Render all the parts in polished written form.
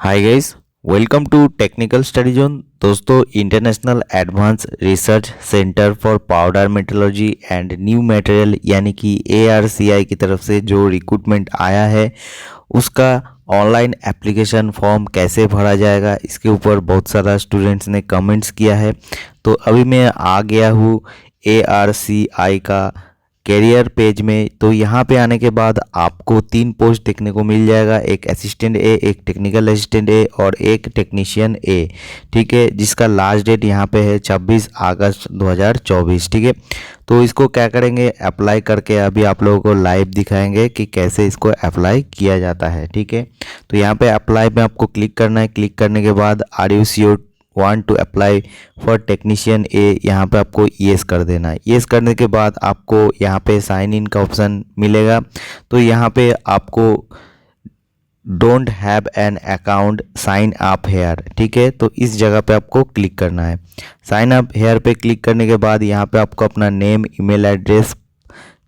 Hi guys, welcome to technical study zone. दोस्तों, international advance research centre for powder metallurgy and new material यानी कि ARCI की तरफ से जो रिक्रूटमेंट आया है उसका ऑनलाइन एप्लीकेशन फॉर्म कैसे भरा जाएगा, इसके ऊपर बहुत सारा स्टूडेंट्स ने कमेंट्स किया है। तो अभी मैं आ गया हूँ ARCI का कैरियर पेज में। तो यहाँ पे आने के बाद आपको 3 पोस्ट देखने को मिल जाएगा, एक असिस्टेंट ए, एक टेक्निकल असिस्टेंट ए और एक टेक्नीशियन ए। ठीक है, जिसका लास्ट डेट यहाँ पे है 26 अगस्त 2024। ठीक है, तो इसको क्या करेंगे, अप्लाई करके अभी आप लोगों को लाइव दिखाएंगे कि कैसे इसको अप्लाई किया जाता है। ठीक है, तो यहाँ पे अप्लाई में आपको क्लिक करना है। क्लिक करने के बाद are you sure want to apply for technician A, यहाँ पे आपको येस कर देना है। येस करने के बाद आपको यहाँ पे साइन इन का ऑप्शन मिलेगा। तो यहाँ पे आपको don't have an account sign up here, ठीक है, तो इस जगह पे आपको क्लिक करना है। साइन अप हेयर पे क्लिक करने के बाद यहाँ पे आपको अपना नेम, ईमेल एड्रेस,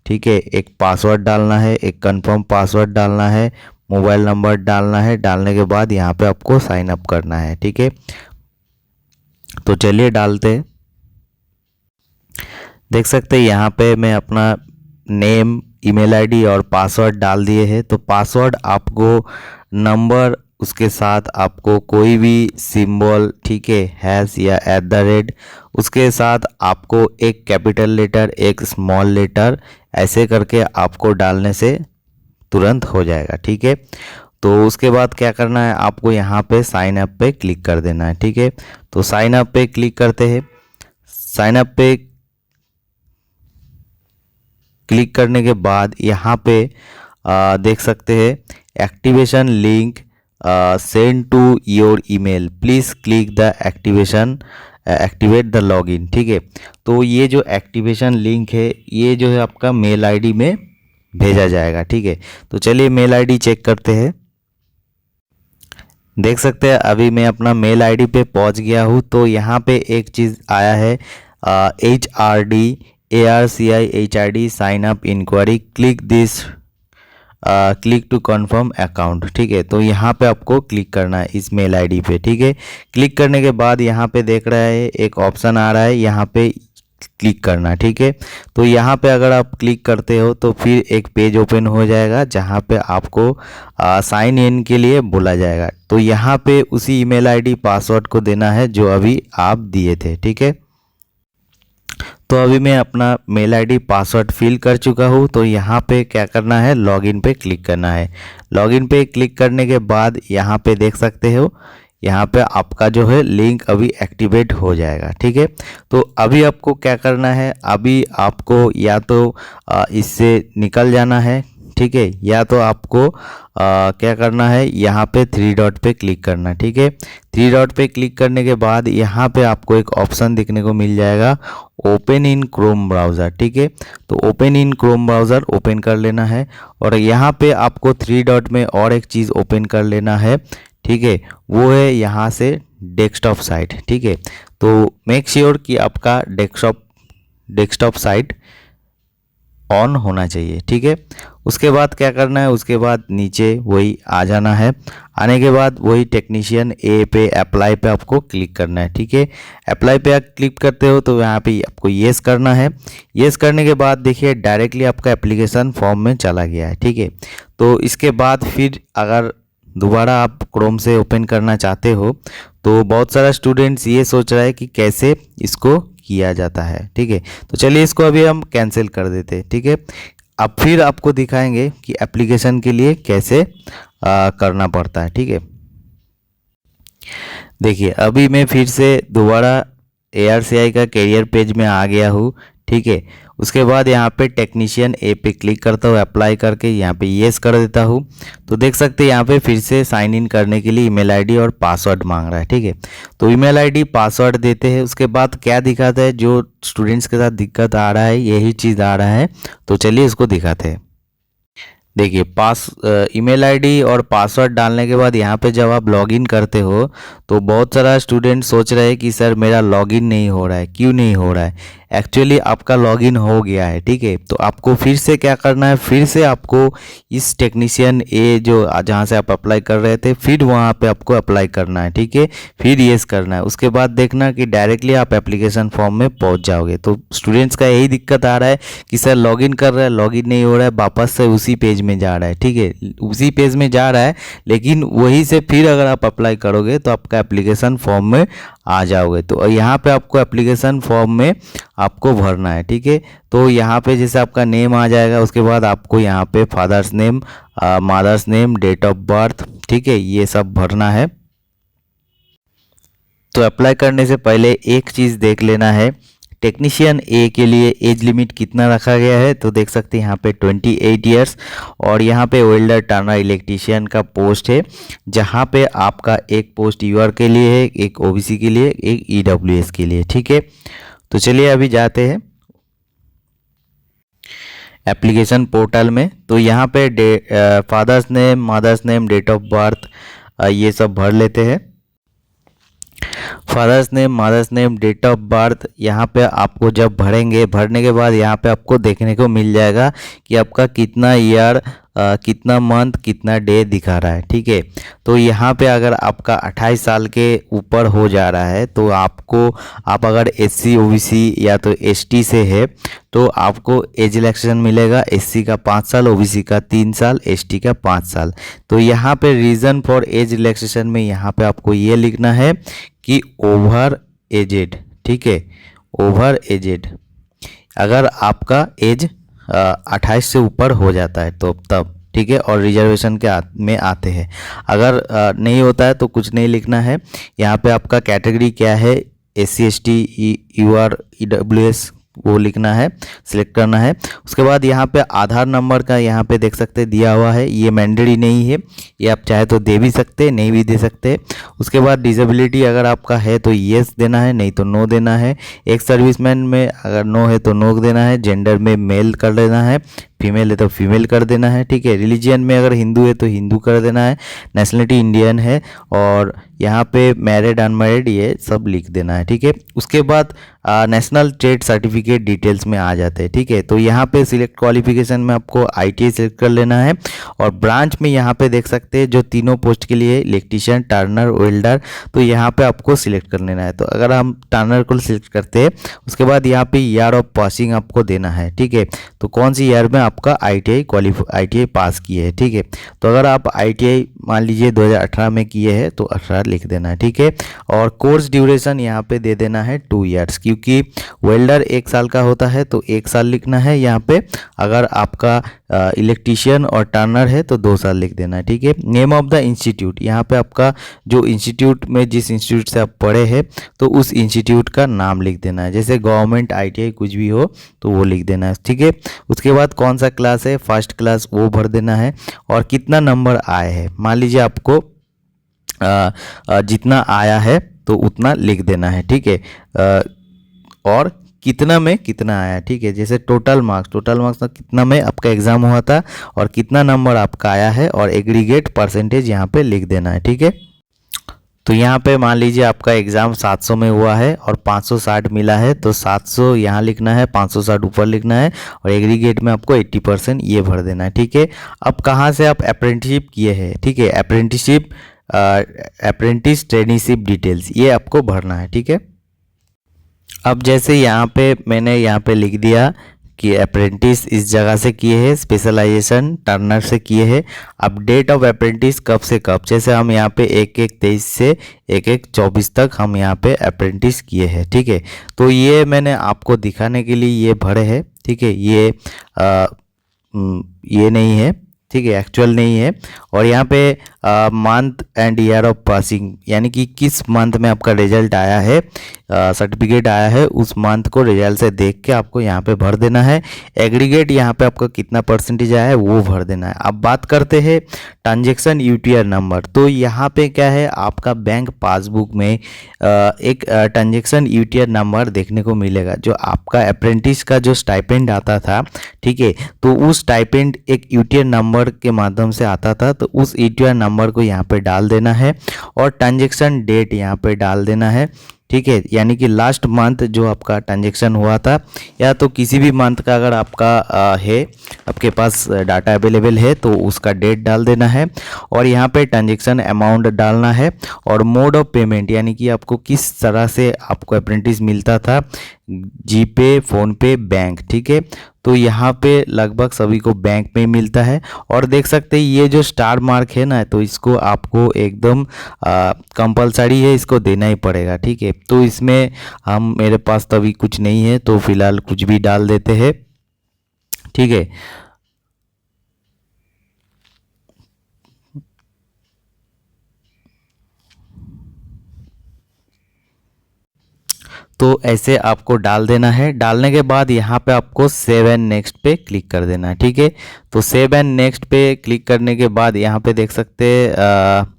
ठीक है, एक पासवर्ड डालना है, एक कंफर्म पासवर्ड डालना है, मोबाइल नंबर डालना है। डालने के बाद यहाँ पे आपको साइन अप करना है। ठीक है, तो चलिए डालते हैं। देख सकते हैं यहाँ पे मैं अपना नेम, ईमेल आईडी और पासवर्ड डाल दिए हैं। तो पासवर्ड आपको नंबर, उसके साथ आपको कोई भी सिंबल, ठीक है, हैश या @ उसके साथ आपको एक कैपिटल लेटर, एक स्मॉल लेटर, ऐसे करके आपको डालने से तुरंत हो जाएगा। ठीक है, तो उसके बाद क्या करना है, आपको यहाँ पे साइन अप पे क्लिक कर देना है। ठीक है, तो साइन अप पे क्लिक करते हैं। साइन अप पे क्लिक करने के बाद यहाँ पे देख सकते हैं activation link send to your email, please click the activate the login. ठीक है, तो ये जो एक्टिवेशन लिंक है ये जो है आपका मेल आईडी में भेजा जाएगा। ठीक है, तो चलिए मेल आईडी चेक करते हैं। देख सकते हैं अभी मैं अपना मेल आईडी पे पहुंच गया हूँ। तो यहाँ पे एक चीज़ आया है, HRD ARCI HRD sign up inquiry, click to confirm account. ठीक है, तो यहाँ पे आपको क्लिक करना है इस मेल आईडी पे। ठीक है, क्लिक करने के बाद यहाँ पे देख रहा है एक ऑप्शन आ रहा है, यहाँ पे क्लिक करना। ठीक है, तो यहाँ पे अगर आप क्लिक करते हो तो फिर एक पेज ओपन हो जाएगा जहाँ पे आपको साइन इन के लिए बोला जाएगा। तो यहाँ पे उसी ईमेल आईडी पासवर्ड को देना है जो अभी आप दिए थे। ठीक है, तो अभी मैं अपना मेल आईडी पासवर्ड फिल कर चुका हूँ। तो यहाँ पे क्या करना है, लॉगिन पे क्लिक करना है। लॉगिन पे क्लिक करने के बाद यहाँ पे देख सकते हो, यहाँ पे आपका जो है लिंक अभी एक्टिवेट हो जाएगा। ठीक है, तो अभी आपको क्या करना है, अभी आपको या तो इससे निकल जाना है, ठीक है, या तो आपको क्या करना है, यहाँ पे 3 डॉट पे क्लिक करना। ठीक है, 3 डॉट पे क्लिक करने के बाद यहाँ पे आपको एक ऑप्शन दिखने को मिल जाएगा, ओपन इन क्रोम ब्राउज़र। ठीक है, तो open in Chrome browser open कर लेना है और यहाँ पे आपको 3 डॉट में और एक चीज़ ओपन कर लेना है। ठीक है, वो है यहाँ से डेस्कटॉप साइट। ठीक है, तो मेक श्योर कि आपका डेस्कटॉप साइट ऑन होना चाहिए। ठीक है, उसके बाद क्या करना है, उसके बाद नीचे वही आ जाना है। आने के बाद वही टेक्नीशियन ए पे अप्लाई पे आपको क्लिक करना है। ठीक है, अप्लाई पे आप क्लिक करते हो तो यहाँ पे आपको येस करना है। येस करने के बाद देखिए डायरेक्टली आपका एप्लीकेशन फॉर्म में चला गया है। ठीक है, तो इसके बाद फिर अगर दोबारा आप क्रोम से ओपन करना चाहते हो तो बहुत सारा स्टूडेंट्स ये सोच रहा है कि कैसे इसको किया जाता है। ठीक है, तो चलिए इसको अभी हम कैंसिल कर देते हैं। ठीक है, अब फिर आपको दिखाएंगे कि एप्लीकेशन के लिए कैसे करना पड़ता है। ठीक है, देखिए अभी मैं फिर से दोबारा ARCI का कैरियर पेज में आ गया हूँ। ठीक है, उसके बाद यहाँ पे टेक्नीशियन ए पे क्लिक करता हूँ, अप्लाई करके यहाँ पे येस कर देता हूँ। तो देख सकते हैं यहाँ पे फिर से साइन इन करने के लिए ईमेल आईडी और पासवर्ड मांग रहा है। ठीक है, तो ईमेल आईडी पासवर्ड देते हैं। उसके बाद क्या दिखाता है, जो स्टूडेंट्स के साथ दिक्कत आ रहा है यही चीज़ आ रहा है। तो चलिए इसको दिखाते हैं। देखिए ईमेल आईडी और पासवर्ड डालने के बाद यहाँ पे जब आप लॉगिन करते हो तो बहुत सारा स्टूडेंट सोच रहे हैं कि सर मेरा लॉगिन नहीं हो रहा है, क्यों नहीं हो रहा है। एक्चुअली आपका लॉगिन हो गया है, ठीक है। तो आपको फिर से क्या करना है, फिर से आपको इस टेक्नीशियन ए जो जहाँ से आप अप्लाई कर रहे थे, फिर वहाँ पे आपको अप्लाई करना है, ठीक है। फिर येस करना है, उसके बाद देखना कि डायरेक्टली आप एप्लीकेशन फॉर्म में पहुँच जाओगे। तो स्टूडेंट्स का यही दिक्कत आ रहा है कि सर लॉगिन कर रहा है, लॉगिन नहीं हो रहा है, वापस से उसी पेज में जा रहा है, ठीक है। उसी पेज में जा रहा है, लेकिन वहीं से फिर अगर आप अप्लाई करोगे तो आपका एप्लीकेशन फॉर्म में आ जाओगे। तो यहाँ पे आपको एप्लीकेशन फॉर्म में आपको भरना है, ठीक है। तो यहाँ पे जैसे आपका नेम आ जाएगा, उसके बाद आपको यहाँ पे father's name, mother's name, date of birth, ठीक है, ये सब भरना है। तो अप्लाई करने से पहले एक चीज़ देख लेना है, टेक्नीशियन ए के लिए एज लिमिट कितना रखा गया है। तो देख सकते हैं यहाँ पे 28 ईयर्स, और यहाँ पे वेल्डर टर्नर इलेक्ट्रीशियन का पोस्ट है, जहाँ पे आपका एक पोस्ट यूआर के लिए है, एक ओबीसी के लिए, एक ईडब्ल्यूएस के लिए, ठीक है। तो चलिए अभी जाते हैं एप्लीकेशन पोर्टल में। तो यहाँ पे father's name, mother's name, date of birth, ये सब भर लेते हैं। Father's name, mother's name, date of birth यहाँ पे आपको जब भरेंगे, भरने के बाद यहाँ पे आपको देखने को मिल जाएगा कि आपका कितना ईयर, कितना मंथ, कितना डे दिखा रहा है, ठीक है। तो यहाँ पे अगर आपका 28 साल के ऊपर हो जा रहा है तो आप अगर एससी ओबीसी या तो एसटी से है तो आपको एज रिलैक्सेशन मिलेगा, एससी का 5 साल, ओबीसी का 3 साल, एसटी का 5 साल। तो यहाँ पे रीज़न फॉर एज रिलैक्सेशन में यहाँ पे आपको ये लिखना है कि ओवर एजेड, ठीक है, ओवर एजेड। अगर आपका एज 28 से ऊपर हो जाता है तो तब, ठीक है, और रिजर्वेशन के में आते हैं। अगर नहीं होता है तो कुछ नहीं लिखना है। यहाँ पे आपका कैटेगरी क्या है, एससी एसटी, यूआर, ईडब्ल्यूएस, वो लिखना है, सिलेक्ट करना है। उसके बाद यहाँ पे आधार नंबर का यहाँ पे देख सकते दिया हुआ है, ये मैंडेटरी नहीं है, ये आप चाहे तो दे भी सकते, नहीं भी दे सकते। उसके बाद डिसेबिलिटी अगर आपका है तो येस देना है, नहीं तो नो देना है। एक सर्विसमैन में अगर नो है तो नो देना है। जेंडर में मेल कर देना है, फीमेल है तो फीमेल कर देना है, ठीक है। रिलीजियन में अगर हिंदू है तो हिंदू कर देना है। नेशनलिटी इंडियन है, और यहाँ पे मैरिड अनमैरिड ये सब लिख देना है, ठीक है। उसके बाद नेशनल ट्रेड सर्टिफिकेट डिटेल्स में आ जाते हैं, ठीक है। तो यहाँ पे सिलेक्ट क्वालिफिकेशन में आपको आईटीआई सिलेक्ट कर लेना है, और ब्रांच में यहाँ पे देख सकते हैं जो तीनों पोस्ट के लिए इलेक्ट्रीशियन, टर्नर, वेल्डर, तो यहाँ पे आपको सिलेक्ट कर लेना है। तो अगर हम टर्नर को सिलेक्ट करते हैं, उसके बाद यहाँ पे ईयर ऑफ पासिंग आपको देना है, ठीक है। तो कौन सी ईयर में आपका आईटीआई पास किए है, ठीक है। तो अगर आप आईटीआई मान लीजिए 2018 में किए हैं तो 18 लिख देना है, ठीक है। और कोर्स ड्यूरेशन यहाँ पे दे देना है 2 ईयर्स, क्योंकि वेल्डर 1 साल का होता है तो 1 साल लिखना है यहाँ पे। अगर आपका इलेक्ट्रीशियन और टर्नर है तो 2 साल लिख देना है, ठीक है। नेम ऑफ द इंस्टीट्यूट, यहाँ पे आपका जो इंस्टीट्यूट में जिस इंस्टीट्यूट से आप पढ़े हैं तो उस इंस्टीट्यूट का नाम लिख देना है, जैसे गवर्नमेंट, आईटीआई कुछ भी हो तो वो लिख देना है, ठीक है। उसके बाद कौन सा क्लास है, फर्स्ट क्लास, वो भर देना है। और कितना नंबर आए हैं, मान लीजिए आपको जितना आया है तो उतना लिख देना है, ठीक है। और कितना में कितना आया, ठीक है। जैसे टोटल मार्क्स में कितना में आपका एग्ज़ाम हुआ था और कितना नंबर आपका आया है, और एग्रीगेट परसेंटेज यहाँ पे लिख देना है, ठीक है। तो यहाँ पे मान लीजिए आपका एग्ज़ाम 700 में हुआ है और 560 मिला है, तो 700 यहाँ लिखना है, 560 ऊपर लिखना है, और एग्रीगेट में आपको 80% ये भर देना है, ठीक है। अब कहाँ से आप अप्रेंटिसशिप किए हैं, ठीक है, अप्रेंटिस ट्रेनिशिप डिटेल्स ये आपको भरना है, ठीक है। अब जैसे यहाँ पे मैंने यहाँ पे लिख दिया कि अप्रेंटिस इस जगह से किए हैं, स्पेशलाइजेशन टर्नर से किए हैं। अब डेट ऑफ अप्रेंटिस कब से कब, जैसे हम यहाँ पे 1/1/23 से 1/1/24 तक हम यहाँ पे अप्रेंटिस किए हैं, ठीक है। तो ये मैंने आपको दिखाने के लिए ये भरे हैं, ठीक है। ये नहीं है, ठीक है, एक्चुअल नहीं है। और यहाँ पे month and year of passing, यानी कि किस मंथ में आपका रिजल्ट आया है, सर्टिफिकेट आया है, उस मंथ को रिजल्ट से देख के आपको यहाँ पे भर देना है। एग्रीगेट यहाँ पे आपका कितना परसेंटेज आया है वो भर देना है। अब बात करते हैं ट्रांजैक्शन यूटीआर नंबर। तो यहाँ पे क्या है, आपका बैंक पासबुक में एक ट्रांजैक्शन यूटीआर नंबर देखने को मिलेगा, जो आपका अप्रेंटिस का जो स्टाइपेंड आता था, ठीक है। तो उस स्टाइपेंड एक यूटीआर नंबर के माध्यम से आता था, तो उस यूटीआर नंबर को यहाँ पे डाल देना है, और ट्रांजैक्शन डेट यहाँ पे डाल देना है, ठीक है, यानी कि लास्ट मंथ जो आपका ट्रांजेक्शन हुआ था या तो किसी भी मंथ का अगर आपका है, आपके पास डाटा अवेलेबल है तो उसका डेट डाल देना है और यहाँ पे ट्रांजेक्शन अमाउंट डालना है और मोड ऑफ पेमेंट यानी कि आपको किस तरह से आपको अप्रेंटिस मिलता था, जीपे, फ़ोनपे, बैंक। ठीक है, तो यहाँ पे लगभग सभी को बैंक में मिलता है और देख सकते हैं ये जो स्टार मार्क है ना, तो इसको आपको एकदम कंपलसरी है, इसको देना ही पड़ेगा। ठीक है, तो इसमें हम मेरे पास तो अभी कुछ नहीं है तो फिलहाल कुछ भी डाल देते हैं। ठीक है, तो ऐसे आपको डाल देना है। डालने के बाद यहाँ पे आपको सेव एंड नेक्स्ट पे क्लिक कर देना है। ठीक है, तो सेव एंड नेक्स्ट पे क्लिक करने के बाद यहाँ पे देख सकते हैं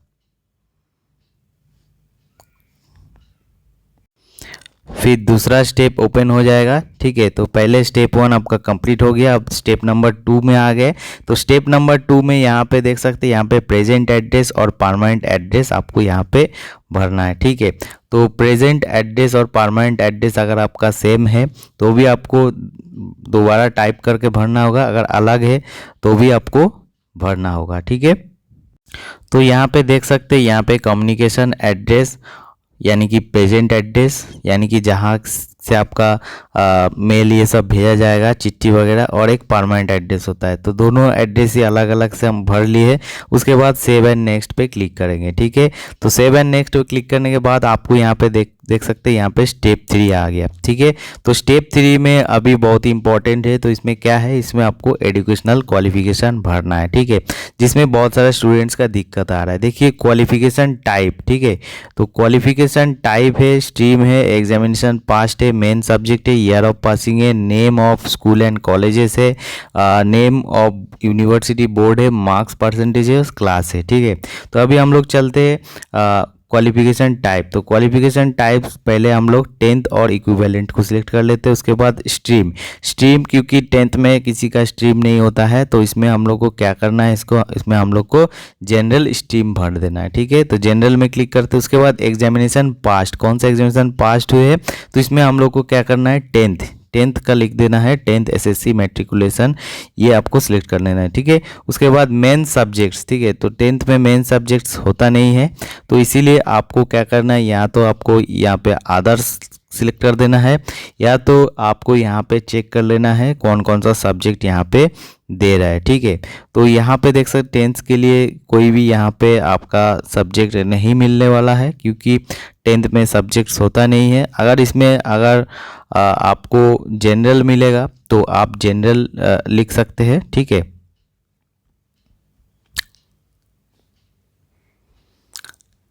फिर दूसरा स्टेप ओपन हो जाएगा। ठीक है, तो पहले स्टेप 1 आपका कंप्लीट हो गया, अब स्टेप नंबर 2 में आ गए। तो स्टेप नंबर 2 में यहाँ पे देख सकते हैं, यहाँ पे प्रेजेंट एड्रेस और परमानेंट एड्रेस आपको यहाँ पे भरना है। ठीक है, तो प्रेजेंट एड्रेस और परमानेंट एड्रेस अगर आपका सेम है तो भी आपको दोबारा टाइप करके भरना होगा, अगर अलग है तो भी आपको भरना होगा। ठीक है, तो यहाँ पे देख सकते हैं, यहाँ पे कम्युनिकेशन एड्रेस यानी कि प्रेजेंट एड्रेस यानी कि जहाँ से आपका मेल ये सब भेजा जाएगा, चिट्ठी वगैरह, और एक परमानेंट एड्रेस होता है। तो दोनों एड्रेस ही अलग अलग से हम भर लिए। उसके बाद सेव एंड नेक्स्ट पे क्लिक करेंगे। ठीक है, तो सेव एंड नेक्स्ट पे क्लिक करने के बाद आपको यहाँ पे देख सकते हैं, यहाँ पे स्टेप 3 आ गया। ठीक है, तो स्टेप 3 में अभी बहुत ही इंपॉर्टेंट है। तो इसमें क्या है, इसमें आपको एजुकेशनल क्वालिफिकेशन भरना है। ठीक है, जिसमें बहुत सारे स्टूडेंट्स का दिक्कत आ रहा है। देखिए क्वालिफिकेशन टाइप, ठीक है, तो क्वालिफिकेशन टाइप है, स्ट्रीम है, एग्जामिनेशन पास्ट है, मेन सब्जेक्ट है, ईयर ऑफ पासिंग है, name of school and colleges है, नेम ऑफ यूनिवर्सिटी बोर्ड है, मार्क्स परसेंटेज है, क्लास है। ठीक है, तो अभी हम लोग चलते हैं क्वालिफिकेशन टाइप। तो क्वालिफिकेशन टाइप पहले हम लोग 10th और इक्विवेलेंट को सिलेक्ट कर लेते हैं। उसके बाद स्ट्रीम क्योंकि 10th में किसी का स्ट्रीम नहीं होता है तो इसमें हम लोग को क्या करना है, इसमें हम लोग को जनरल स्ट्रीम भर देना है। ठीक है, तो जनरल में क्लिक करते हैं। उसके बाद एग्जामिनेशन पास्ट, कौन सा एग्जामिनेशन पास्ट हुए हैं, तो इसमें हम लोग को क्या करना है, 10th का लिख देना है, 10th एसएससी मैट्रिकुलेशन, ये आपको सिलेक्ट कर लेना है। ठीक है, उसके बाद मेन सब्जेक्ट्स। ठीक है, तो 10th में मेन सब्जेक्ट्स होता नहीं है तो इसीलिए आपको क्या करना है, या तो आपको यहाँ पे अदर्स सिलेक्ट कर देना है या तो आपको यहाँ पे चेक कर लेना है कौन कौन सा सब्जेक्ट यहाँ पे दे रहा है। ठीक है, तो यहाँ पे देख सकते 10th के लिए कोई भी यहाँ पे आपका सब्जेक्ट नहीं मिलने वाला है क्योंकि 10th में सब्जेक्ट्स होता नहीं है। अगर इसमें आपको जनरल मिलेगा तो आप जनरल लिख सकते हैं। ठीक है,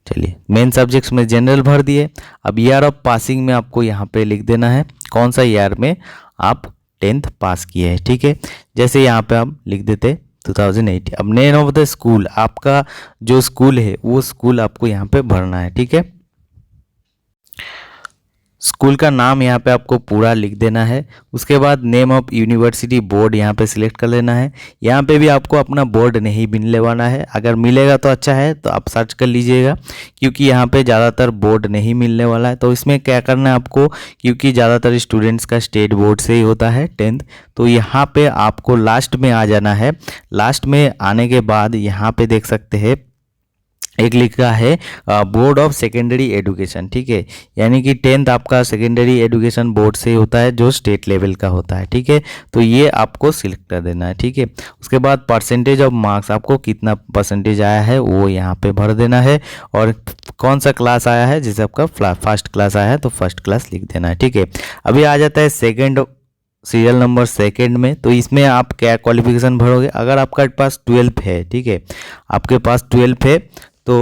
चलिए मेन सब्जेक्ट्स में जनरल भर दिए। अब ईयर ऑफ पासिंग में आपको यहाँ पे लिख देना है कौन सा ईयर में आप 10th पास किए हैं। ठीक है, जैसे यहाँ पे हम लिख देते 2008। अब नेम ऑफ द स्कूल, आपका जो स्कूल है वो स्कूल आपको यहाँ पे भरना है। ठीक है, स्कूल का नाम यहाँ पे आपको पूरा लिख देना है। उसके बाद नेम ऑफ यूनिवर्सिटी बोर्ड यहाँ पे सिलेक्ट कर लेना है। यहाँ पे भी आपको अपना बोर्ड नहीं मिलने वाला है, अगर मिलेगा तो अच्छा है, तो आप सर्च कर लीजिएगा क्योंकि यहाँ पे ज़्यादातर बोर्ड नहीं मिलने वाला है। तो इसमें क्या करना है आपको, क्योंकि ज़्यादातर स्टूडेंट्स का स्टेट बोर्ड से ही होता है 10th, तो यहाँ पे आपको लास्ट में आ जाना है। लास्ट में आने के बाद यहाँ पे देख सकते हैं एक लिखा है बोर्ड ऑफ सेकेंडरी एजुकेशन। ठीक है, यानी कि 10th आपका सेकेंडरी एजुकेशन बोर्ड से होता है जो स्टेट लेवल का होता है। ठीक है, तो ये आपको सिलेक्ट कर देना है। ठीक है, उसके बाद परसेंटेज ऑफ मार्क्स, आपको कितना परसेंटेज आया है वो यहाँ पे भर देना है और कौन सा क्लास आया है, जैसे आपका फर्स्ट क्लास आया है तो फर्स्ट क्लास लिख देना है। ठीक है, अभी आ जाता है सेकेंड सीरियल नंबर सेकंड में। तो इसमें आप क्या क्वालिफिकेशन भरोगे, अगर आपका पास 12th है, ठीक है, आपके पास 12th है तो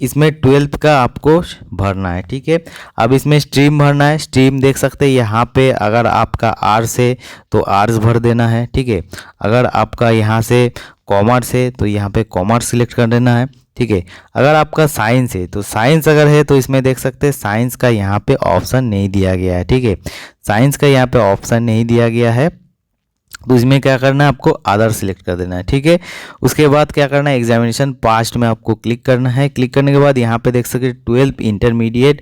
इसमें 12th का आपको भरना है। ठीक है, अब इसमें स्ट्रीम भरना है। स्ट्रीम देख सकते हैं यहाँ पे, अगर आपका आर्ट्स है तो आर्ट्स भर देना है। ठीक है, अगर आपका यहाँ से कॉमर्स है तो यहाँ पे कॉमर्स सिलेक्ट कर देना है। ठीक है, अगर आपका साइंस है तो साइंस अगर है तो इसमें देख सकते हैं साइंस का यहाँ पे ऑप्शन नहीं दिया गया है। ठीक है, साइंस का यहाँ पे ऑप्शन नहीं दिया गया है तो इसमें क्या करना है, आपको अदर सिलेक्ट कर देना है। ठीक है, उसके बाद क्या करना है, एग्जामिनेशन पास्ट में आपको क्लिक करना है। क्लिक करने के बाद यहाँ पे देख सकते 12th इंटरमीडिएट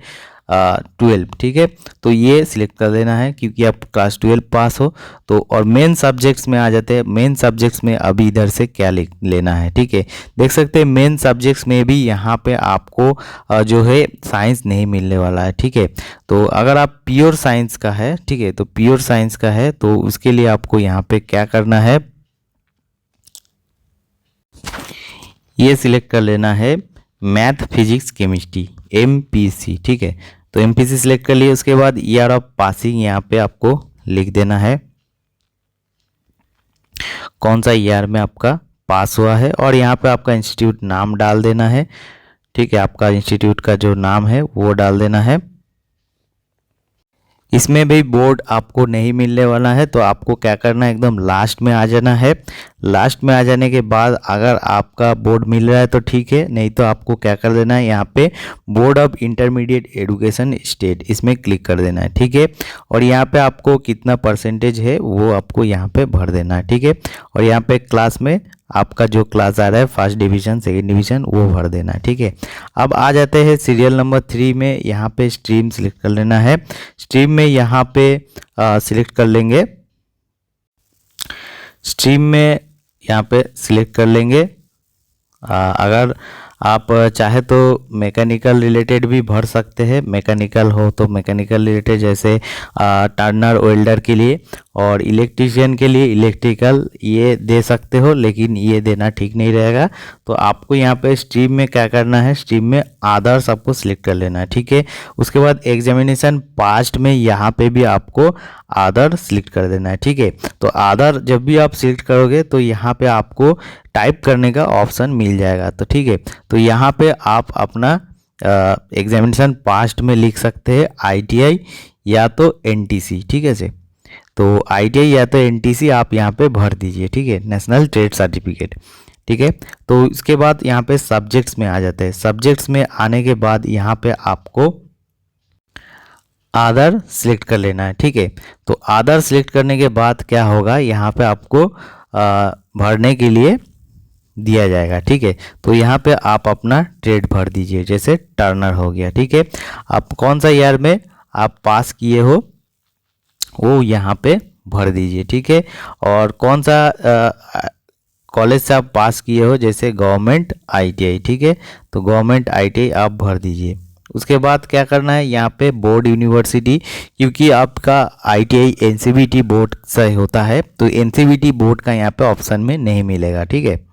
12, ठीक है। तो ये सिलेक्ट कर देना है क्योंकि आप क्लास 12 पास हो। तो और मेन सब्जेक्ट्स में आ जाते हैं। मेन सब्जेक्ट्स में अभी इधर से क्या लेना है, ठीक है। देख सकते हैं मेन सब्जेक्ट्स में भी यहाँ पे आपको जो है साइंस नहीं मिलने वाला है, ठीक है। तो अगर आप प्योर साइंस का है, ठीक है, तो प्योर साइंस का है तो उसके लिए आपको यहाँ पे क्या करना है, ये सिलेक्ट कर लेना है मैथ फिजिक्स केमिस्ट्री MPC, ठीक है। तो MPC सिलेक्ट कर लिए। उसके बाद ईयर ऑफ पासिंग यहाँ पे आपको लिख देना है कौन सा ईयर में आपका पास हुआ है, और यहाँ पे आपका इंस्टीट्यूट नाम डाल देना है, ठीक है। आपका इंस्टीट्यूट का जो नाम है वो डाल देना है। इसमें भी बोर्ड आपको नहीं मिलने वाला है, तो आपको क्या करना है, एकदम लास्ट में आ जाना है। लास्ट में आ जाने के बाद अगर आपका बोर्ड मिल रहा है तो ठीक है, नहीं तो आपको क्या कर देना है, यहाँ पे board of intermediate education state इसमें क्लिक कर देना है, ठीक है। और यहाँ पे आपको कितना परसेंटेज है वो आपको यहाँ पे भर देना है, ठीक है। और यहाँ पे क्लास में आपका जो क्लास आ रहा है फर्स्ट डिवीज़न सेकेंड डिवीज़न वो भर देना है, ठीक है। अब आ जाते हैं सीरियल नंबर 3 में। यहाँ पे स्ट्रीम सिलेक्ट कर लेना है। स्ट्रीम में यहाँ पे सिलेक्ट कर लेंगे, स्ट्रीम में यहाँ पे सिलेक्ट कर लेंगे। अगर आप चाहे तो मैकेनिकल रिलेटेड भी भर सकते हैं। मैकेनिकल हो तो मैकेनिकल रिलेटेड, जैसे टर्नर वेल्डर के लिए, और इलेक्ट्रीशियन के लिए इलेक्ट्रिकल ये दे सकते हो, लेकिन ये देना ठीक नहीं रहेगा। तो आपको यहाँ पे स्ट्रीम में क्या करना है, स्ट्रीम में आदर्स आपको सिलेक्ट कर लेना है, ठीक है। उसके बाद एग्जामिनेशन पास्ट में यहाँ पे भी आपको आदर सिलेक्ट कर देना है, ठीक है। तो आदर जब भी आप सिलेक्ट करोगे तो यहाँ पे आपको टाइप करने का ऑप्शन मिल जाएगा, तो ठीक है। तो यहाँ पे आप अपना एग्जामिनेशन पास्ट में लिख सकते हैं ITI या तो NTC, ठीक है से। तो ITI या तो NTC आप यहाँ पे भर दीजिए, ठीक है, नेशनल ट्रेड सर्टिफिकेट, ठीक है। तो इसके बाद यहाँ पे सब्जेक्ट्स में आ जाते हैं। सब्जेक्ट्स में आने के बाद यहाँ पे आपको आदर सिलेक्ट कर लेना है, ठीक है। तो आदर सिलेक्ट करने के बाद क्या होगा, यहाँ पे आपको भरने के लिए दिया जाएगा, ठीक है। तो यहाँ पे आप अपना ट्रेड भर दीजिए, जैसे टर्नर हो गया, ठीक है। आप कौन सा ईयर में आप पास किए हो वो यहाँ पे भर दीजिए, ठीक है। और कौन सा कॉलेज से आप पास किए हो, जैसे गवर्नमेंट ITI, ठीक है। तो गवर्नमेंट ITI आप भर दीजिए। उसके बाद क्या करना है, यहाँ पे बोर्ड यूनिवर्सिटी, क्योंकि आपका ITI NCVT बोर्ड से होता है, तो NCVT बोर्ड का यहाँ पे ऑप्शन में नहीं मिलेगा, ठीक है।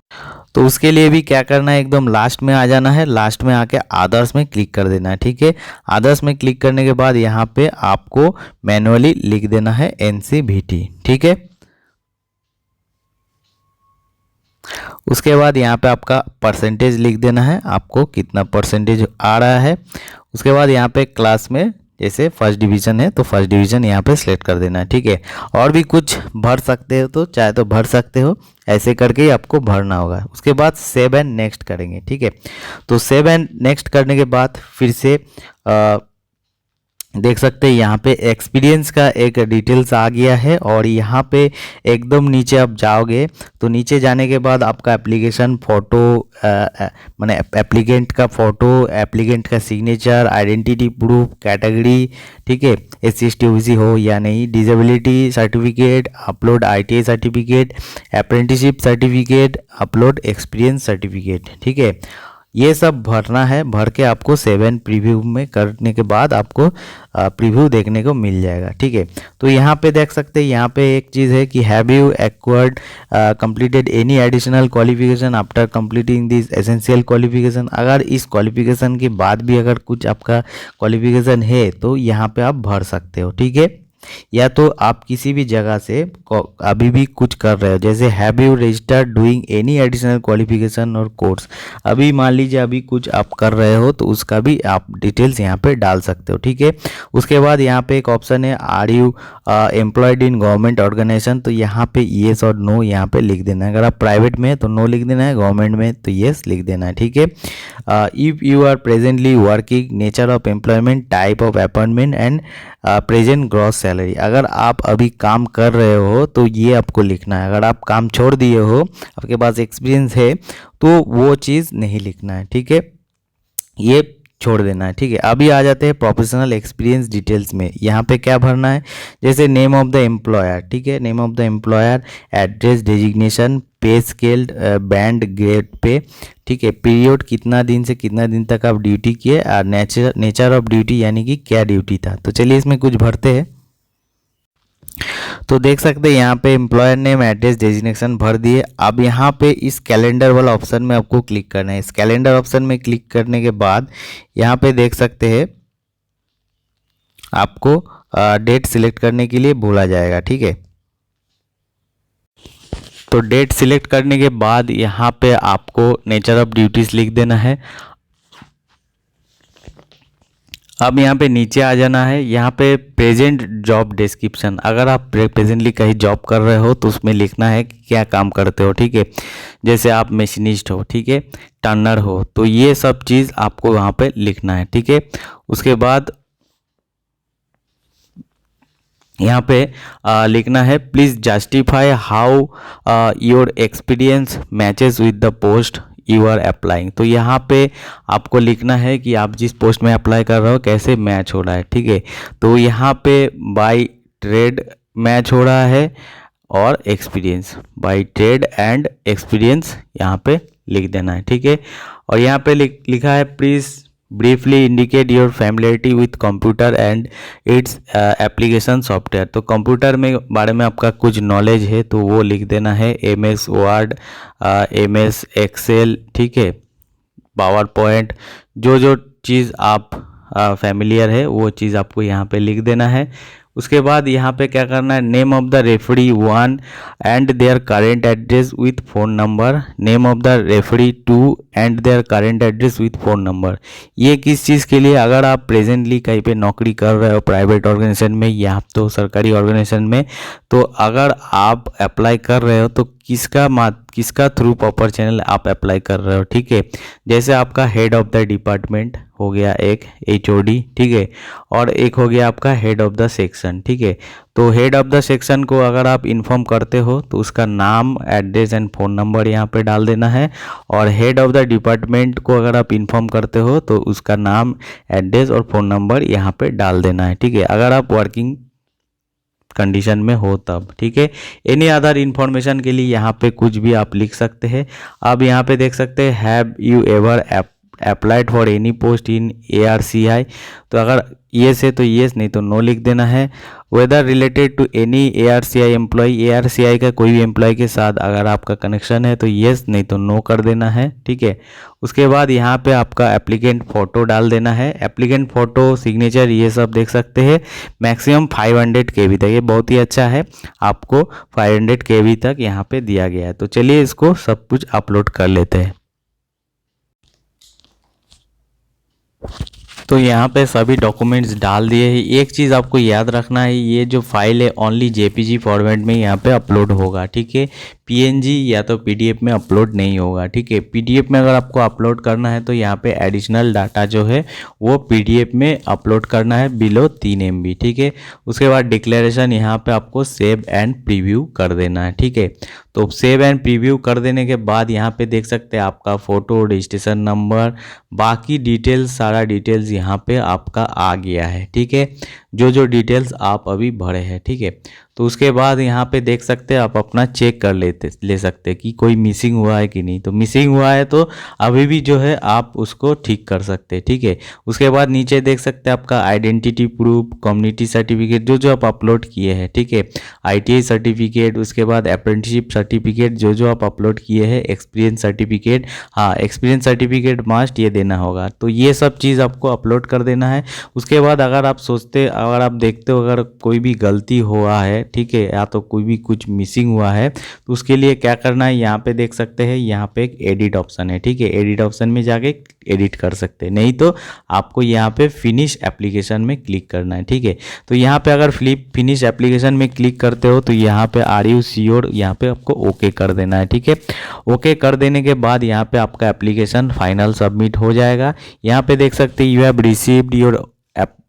तो उसके लिए भी क्या करना है, एकदम लास्ट में आ जाना है। लास्ट में आके आदर्स में क्लिक कर देना है, ठीक है। आदर्स में क्लिक करने के बाद यहाँ पे आपको मैनुअली लिख देना है NCVT, ठीक है। उसके बाद यहाँ पे आपका परसेंटेज लिख देना है, आपको कितना परसेंटेज आ रहा है। उसके बाद यहाँ पे क्लास में जैसे फर्स्ट डिवीज़न है तो फर्स्ट डिवीज़न यहाँ पे सिलेक्ट कर देना है, ठीक है। और भी कुछ भर सकते हो तो चाहे तो भर सकते हो, ऐसे करके ही आपको भरना होगा। उसके बाद सेव एंड नेक्स्ट करेंगे, ठीक है। तो सेव एंड नेक्स्ट करने के बाद फिर से देख सकते हैं यहाँ पे एक्सपीरियंस का एक डिटेल्स आ गया है। और यहाँ पे एकदम नीचे आप जाओगे तो नीचे जाने के बाद आपका एप्लीकेशन फ़ोटो, माने एप्लीकेंट का फ़ोटो, एप्लीकेंट का सिग्नेचर, आइडेंटिटी प्रूफ, कैटेगरी, ठीक है, SC ST OBC हो या नहीं, disability certificate, upload ITI certificate, apprenticeship certificate, upload experience certificate, ठीक है। ये सब भरना है। भर के आपको सेव एंड प्रीव्यू में करने के बाद आपको प्रीव्यू देखने को मिल जाएगा, ठीक है। तो यहाँ पे देख सकते हैं, यहाँ पे एक चीज़ है कि have you acquired completed any additional qualification after completing this essential qualification. अगर इस क्वालिफिकेशन के बाद भी अगर कुछ आपका क्वालिफिकेशन है तो यहाँ पे आप भर सकते हो, ठीक है। या तो आप किसी भी जगह से अभी भी कुछ कर रहे हो, जैसे have you registered doing any additional qualification और कोर्स, अभी मान लीजिए अभी कुछ आप कर रहे हो तो उसका भी आप डिटेल्स यहाँ पे डाल सकते हो, ठीक है। उसके बाद यहाँ पे एक ऑप्शन है are you employed in government organization, तो यहाँ पे येस और नो यहाँ पे लिख देना है। अगर आप प्राइवेट में तो नो लिख देना है, गवर्नमेंट में तो येस लिख देना है, ठीक है। If you are presently working, nature of employment, type of appointment and present gross salary. अगर आप अभी काम कर रहे हो तो ये आपको लिखना है। अगर आप काम छोड़ दिए हो, आपके पास एक्सपीरियंस है, तो वो चीज़ नहीं लिखना है, ठीक है। ये छोड़ देना है। ठीक है, अभी आ जाते हैं प्रोफेशनल एक्सपीरियंस डिटेल्स में। यहाँ पे क्या भरना है, जैसे नेम ऑफ द एम्प्लॉयर, ठीक है, name of the employer, address, designation, पे स्केल, बैंड, ग्रेड पे, ठीक है, पीरियड कितना दिन से कितना दिन तक आप ड्यूटी किए, और नेचर ऑफ ड्यूटी यानी कि क्या ड्यूटी था। तो चलिए इसमें कुछ भरते हैं। तो देख सकते हैं यहाँ पे एम्प्लॉयर नेम, एड्रेस, डेजिग्नेशन भर दिए। अब यहाँ पे इस कैलेंडर वाला ऑप्शन में आपको क्लिक करना है। इस कैलेंडर ऑप्शन में क्लिक करने के बाद यहाँ पे देख सकते हैं आपको डेट सिलेक्ट करने के लिए बोला जाएगा। ठीक है, तो डेट सिलेक्ट करने के बाद यहाँ पे आपको नेचर ऑफ ड्यूटीज लिख देना है। अब यहाँ पे नीचे आ जाना है। यहाँ पे प्रेजेंट जॉब डिस्क्रिप्शन, अगर आप प्रेजेंटली कहीं जॉब कर रहे हो तो उसमें लिखना है कि क्या काम करते हो। ठीक है, जैसे आप मशीनिस्ट हो, ठीक है, टर्नर हो, तो ये सब चीज़ आपको वहाँ पे लिखना है। ठीक है, उसके बाद यहाँ पे लिखना है please justify how your experience matches with the post you are applying. तो यहाँ पे आपको लिखना है कि आप जिस पोस्ट में अप्लाई कर रहे हो कैसे मैच हो रहा है। ठीक है, तो यहाँ पे बाय ट्रेड मैच हो रहा है और experience, by trade and experience यहाँ पे लिख देना है। ठीक है, और यहाँ पे लिखा है please briefly indicate your familiarity with computer and its application software. तो कंप्यूटर में बारे में आपका कुछ नॉलेज है तो वो लिख देना है, MS वर्ड, MS एक्सेल, ठीक है, पावर पॉइंट, जो चीज़ आप फैमिलियर है वो चीज़ आपको यहाँ पे लिख देना है। उसके बाद यहाँ पे क्या करना है, name of the referee 1 and their current address with phone number, name of the referee 2 and their current address with phone number. ये किस चीज़ के लिए, अगर आप प्रेजेंटली कहीं पे नौकरी कर रहे हो प्राइवेट ऑर्गेनाइजेशन में या तो सरकारी ऑर्गेनाइजेशन में, तो अगर आप अप्लाई कर रहे हो तो किसका थ्रू प्रॉपर चैनल आप अप्लाई कर रहे हो। ठीक है, जैसे आपका हेड ऑफ द डिपार्टमेंट हो गया एक HOD, ठीक है, और एक हो गया आपका हेड ऑफ द सेक्शन। ठीक है, तो हेड ऑफ द सेक्शन को अगर आप इन्फॉर्म करते हो तो उसका नाम, एड्रेस एंड फ़ोन नंबर यहाँ पे डाल देना है, और हेड ऑफ द डिपार्टमेंट को अगर आप इन्फॉर्म करते हो तो उसका नाम, एड्रेस और फ़ोन नंबर यहाँ पे डाल देना है। ठीक है, अगर आप वर्किंग कंडीशन में हो तब। ठीक है, एनी अदर इन्फॉर्मेशन के लिए यहाँ पे कुछ भी आप लिख सकते हैं। अब यहाँ पे देख सकते हैं have you ever applied for any post in ARCI, तो अगर येस है तो येस, नहीं तो नो लिख देना है। Whether related to any ARCI employee, ARCI का कोई भी एम्प्लॉय के साथ अगर आपका कनेक्शन है तो येस, नहीं तो नो कर देना है। ठीक है, उसके बाद यहाँ पे आपका एप्लीकेंट फ़ोटो डाल देना है। एप्लीकेंट फ़ोटो, सिग्नेचर, ये सब देख सकते हैं। मैक्सिमम 500 KB तक, ये बहुत ही अच्छा है, आपको 500 KB तक यहाँ पे दिया गया है। तो चलिए इसको सब कुछ अपलोड कर लेते हैं। तो यहाँ पे सभी डॉक्यूमेंट्स डाल दिए हैं। एक चीज़ आपको याद रखना है, ये जो फाइल है ओनली JPG फॉर्मेट में यहाँ पे अपलोड होगा। ठीक है, PNG या तो PDF में अपलोड नहीं होगा। ठीक है, PDF में अगर आपको अपलोड करना है तो यहाँ पे एडिशनल डाटा जो है वो PDF में अपलोड करना है बिलो 3 MB। ठीक है, उसके बाद डिक्लेरेशन यहाँ पे आपको सेव एंड प्रीव्यू कर देना है। ठीक है, तो सेव एंड प्रीव्यू कर देने के बाद यहाँ पे देख सकते हैं आपका फ़ोटो, रजिस्ट्रेशन नंबर, बाकी डिटेल्स, सारा डिटेल्स यहाँ पे आपका आ गया है। ठीक है, जो डिटेल्स आप अभी भरे हैं। ठीक है, तो उसके बाद यहाँ पे देख सकते हैं आप अपना चेक कर ले सकते हैं कि कोई मिसिंग हुआ है कि नहीं। तो मिसिंग हुआ है तो अभी भी जो है आप उसको ठीक कर सकते हैं। ठीक है, उसके बाद नीचे देख सकते हैं आपका आइडेंटिटी प्रूफ, कम्युनिटी सर्टिफिकेट, जो आप अपलोड किए हैं। ठीक है, ITI सर्टिफिकेट, उसके बाद अप्रेंटिसशिप सर्टिफिकेट, जो आप अपलोड किए हैं, एक्सपीरियंस सर्टिफिकेट, हाँ एक्सपीरियंस सर्टिफिकेट मस्ट ये देना होगा। तो ये सब चीज़ आपको अपलोड कर देना है। उसके बाद अगर आप देखते हो अगर कोई भी गलती हुआ है, ठीक है, या तो कोई भी कुछ मिसिंग हुआ है, तो उसके लिए क्या करना है, यहाँ पे देख सकते हैं यहाँ पे एक एडिट ऑप्शन है। ठीक है, एडिट ऑप्शन में जाके एडिट कर सकते हैं, नहीं तो आपको यहाँ पे फिनिश एप्लीकेशन में क्लिक करना है। ठीक है, तो यहाँ पे अगर फिनिश एप्लीकेशन में क्लिक करते हो तो यहाँ पे आर यू श्योर, यहाँ पे आपको ओके कर देना है। ठीक है, ओके कर देने के बाद यहाँ पे आपका एप्लीकेशन फाइनल सबमिट हो जाएगा। यहाँ पे देख सकते हैं you have received your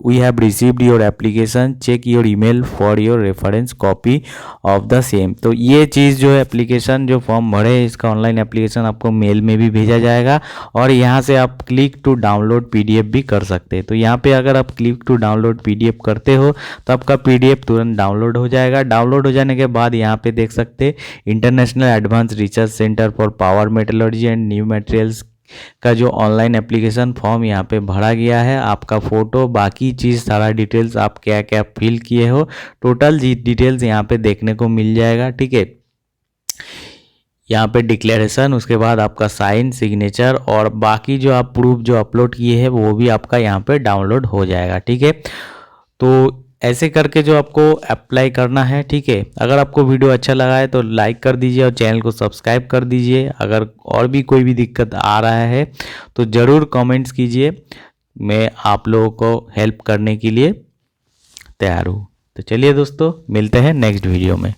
we have received your application, check your email for your reference copy of the same। तो ये चीज़ जो है एप्लीकेशन जो फॉर्म भरे इसका ऑनलाइन एप्लीकेशन आपको मेल में भी भेजा जाएगा और यहाँ से आप क्लिक टू डाउनलोड पीडीएफ भी कर सकते हैं। तो यहाँ पे अगर आप क्लिक टू डाउनलोड पीडीएफ करते हो तो आपका पीडीएफ तुरंत डाउनलोड हो जाएगा। डाउनलोड हो जाने के बाद यहाँ पे देख सकते हैं international advance research centre for power metallurgy and new materials का जो ऑनलाइन एप्लीकेशन फॉर्म यहाँ पे भरा गया है। आपका फ़ोटो बाकी चीज़ सारा डिटेल्स आप क्या क्या फिल किए हो टोटल डिटेल्स यहाँ पे देखने को मिल जाएगा। ठीक है, यहाँ पे डिक्लेरेशन, उसके बाद आपका साइन, सिग्नेचर और बाकी जो आप प्रूफ जो अपलोड किए हैं वो भी आपका यहाँ पे डाउनलोड हो जाएगा। ठीक है, तो ऐसे करके जो आपको अप्लाई करना है। ठीक है, अगर आपको वीडियो अच्छा लगा है तो लाइक कर दीजिए और चैनल को सब्सक्राइब कर दीजिए। अगर और भी कोई भी दिक्कत आ रहा है तो ज़रूर कमेंट्स कीजिए, मैं आप लोगों को हेल्प करने के लिए तैयार हूँ। तो चलिए दोस्तों, मिलते हैं नेक्स्ट वीडियो में।